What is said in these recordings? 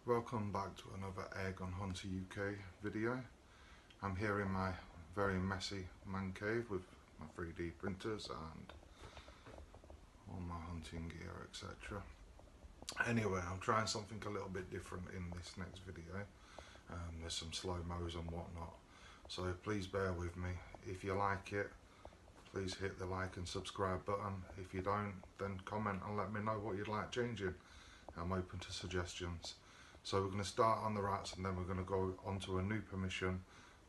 Welcome back to another Egg on Hunter UK video. I'm here in my very messy man cave with my 3D printers and all my hunting gear, etc. Anyway, I'm trying something a little bit different in this next video. There's some slow-mos and whatnot, so please bear with me. If you like it, please hit the like and subscribe button. If you don't, then comment and let me know what you'd like changing. I'm open to suggestions. So we're going to start on the rats and then we're going to go onto a new permission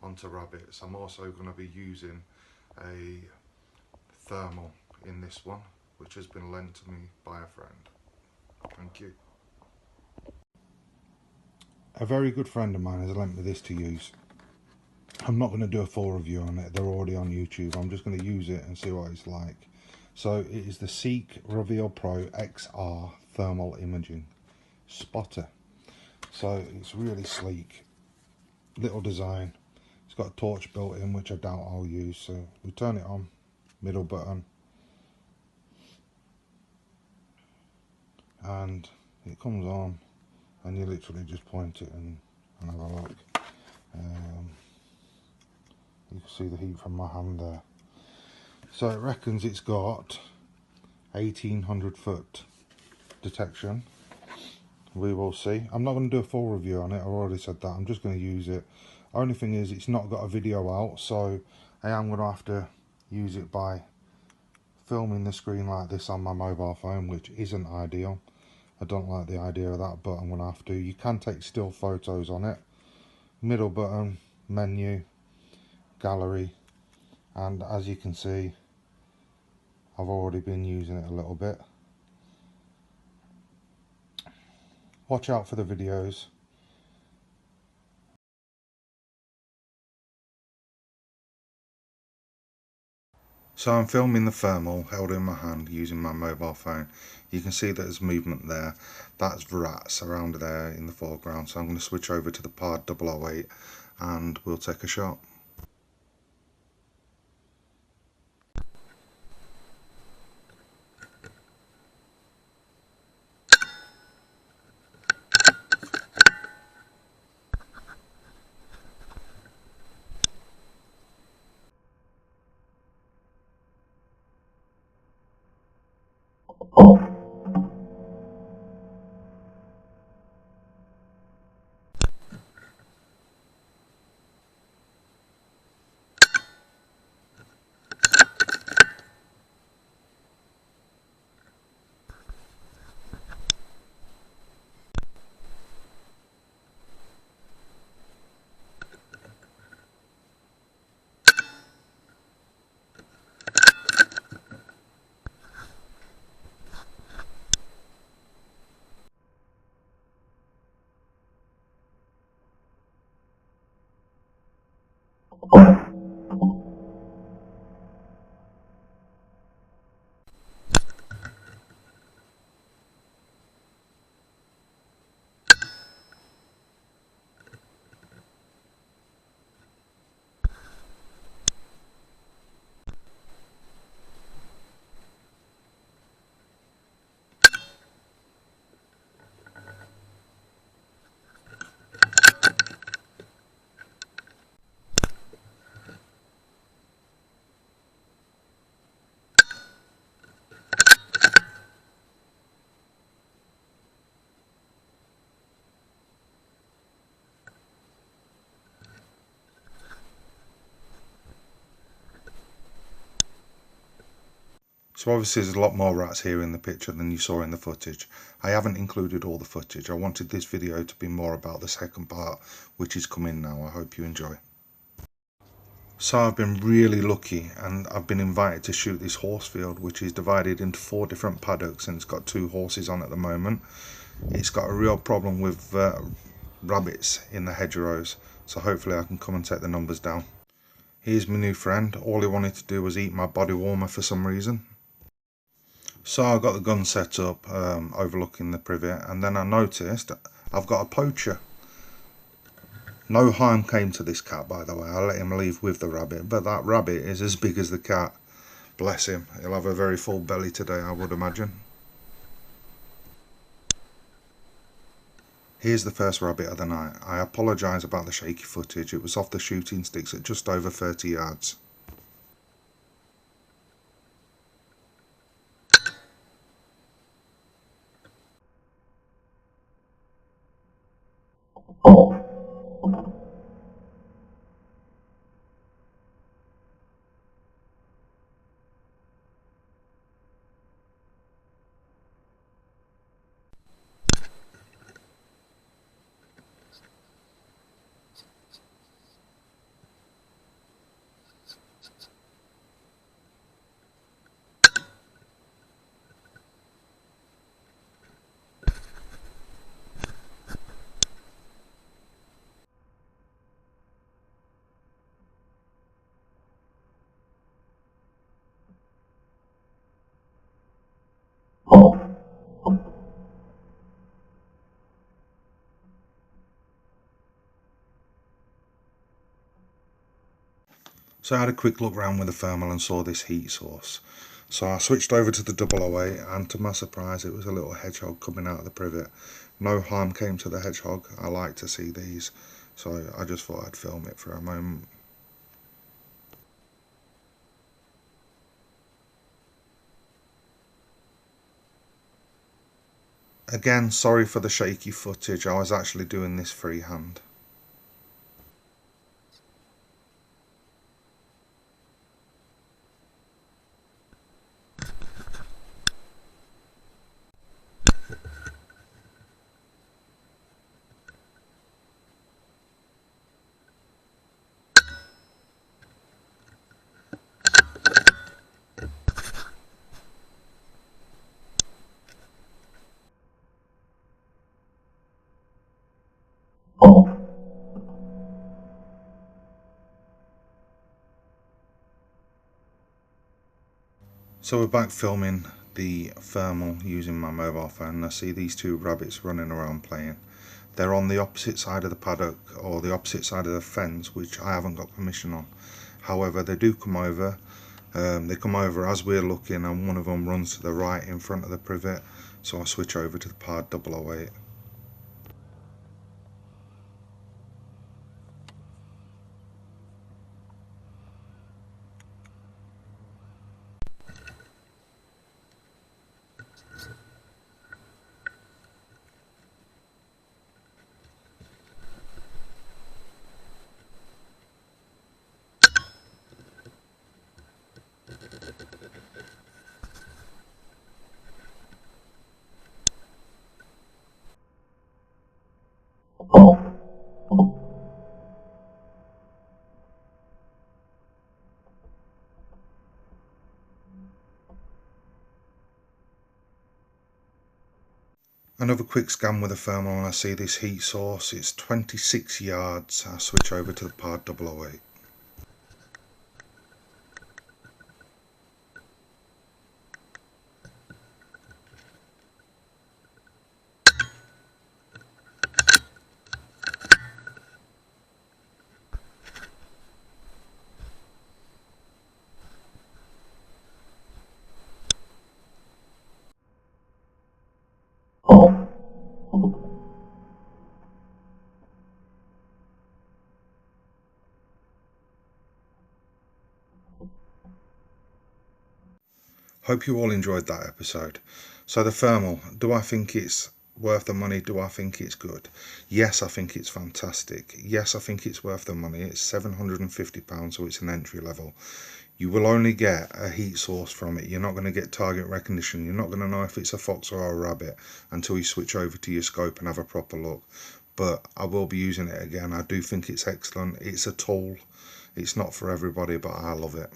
onto rabbits. I'm also going to be using a thermal in this one, which has been lent to me by a friend. Thank you. A very good friend of mine has lent me this to use. I'm not going to do a full review on it, they're already on YouTube. I'm just going to use it and see what it's like. So it is the Seek Reveal Pro XR Thermal Imaging Spotter. So it's really sleek, little design. It's got a torch built in, which I doubt I'll use. So we turn it on, middle button, and it comes on, and you literally just point it and have a look. You can see the heat from my hand there. So it reckons it's got 1800 foot detection. We will see. I'm not going to do a full review on it, I've already said that. I'm just going to use it. Only thing is, it's not got a video out, so I am going to have to use it by filming the screen like this on my mobile phone, which isn't ideal. I don't like the idea of that, but I'm going to have to. You can take still photos on it. Middle button, menu, gallery, and as you can see, I've already been using it a little bit. Watch out for the videos. So I'm filming the thermal held in my hand using my mobile phone. You can see that there's movement there. That's rats around there in the foreground. So I'm going to switch over to the Pard 008 and we'll take a shot. So obviously there's a lot more rats here in the picture than you saw in the footage. I haven't included all the footage. I wanted this video to be more about the second part, which is coming now. I hope you enjoy. So I've been really lucky and I've been invited to shoot this horse field, which is divided into 4 different paddocks and it's got 2 horses on at the moment. It's got a real problem with rabbits in the hedgerows, so hopefully I can come and take the numbers down. Here's my new friend. All he wanted to do was eat my body warmer for some reason. So I got the gun set up overlooking the privet, and then I noticed I've got a poacher. No harm came to this cat, by the way. I let him leave with the rabbit, but that rabbit is as big as the cat. Bless him. He'll have a very full belly today, I would imagine. Here's the first rabbit of the night. I apologise about the shaky footage, it was off the shooting sticks at just over 30 yards. So I had a quick look around with the thermal and saw this heat source. So I switched over to the 008 and to my surprise it was a little hedgehog coming out of the privet. No harm came to the hedgehog, I like to see these, so I just thought I'd film it for a moment. Again, sorry for the shaky footage, I was actually doing this freehand. So we're back filming the thermal using my mobile phone and I see these two rabbits running around playing. They're on the opposite side of the paddock or the opposite side of the fence, which I haven't got permission on. However, they do come over. They come over as we're looking and one of them runs to the right in front of the privet, so I switch over to the Pard 008. Another quick scan with the thermal and I see this heat source, it's 26 yards, I switch over to the Pard 008. Hope you all enjoyed that episode. So the thermal, do I think it's worth the money? Do I think it's good? Yes, I think it's fantastic. Yes, I think it's worth the money. It's £750, so it's an entry level. You will only get a heat source from it. You're not going to get target recognition. You're not going to know if it's a fox or a rabbit until you switch over to your scope and have a proper look. But I will be using it again. I do think it's excellent. It's a tool. It's not for everybody, but I love it.